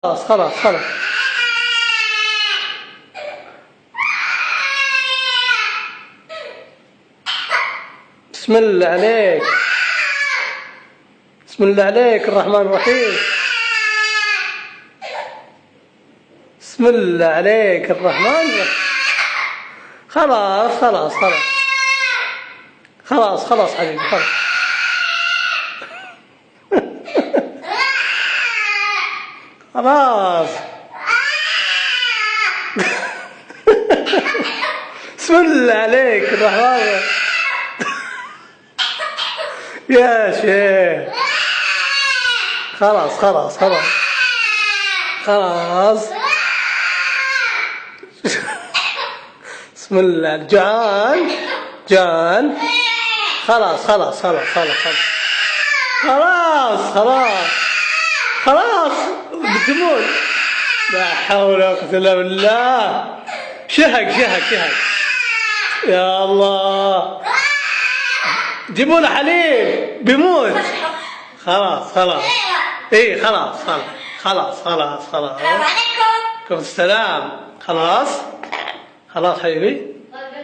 خلاص خلاص خلاص. بسم الله عليك، بسم الله عليك الرحمن الرحيم. بسم الله عليك الرحمن الرحيم. خلاص خلاص خلاص خلاص خلاص حبيبي خلاص. خلاص. بسم الله عليك الرحمن. يا شيخ خلاص خلاص خلاص خلاص. بسم الله. جعان جعان. خلاص خلاص خلاص خلاص خلاص خلاص خلاص. بالدموع. لا حول ولا قوة إلا بالله. شهق شهق شهق. يا الله جيبوا له حليب بيموت. خلاص خلاص. اي خلاص خلاص خلاص خلاص خلاص. السلام عليكم. السلام. خلاص خلاص حبيبي.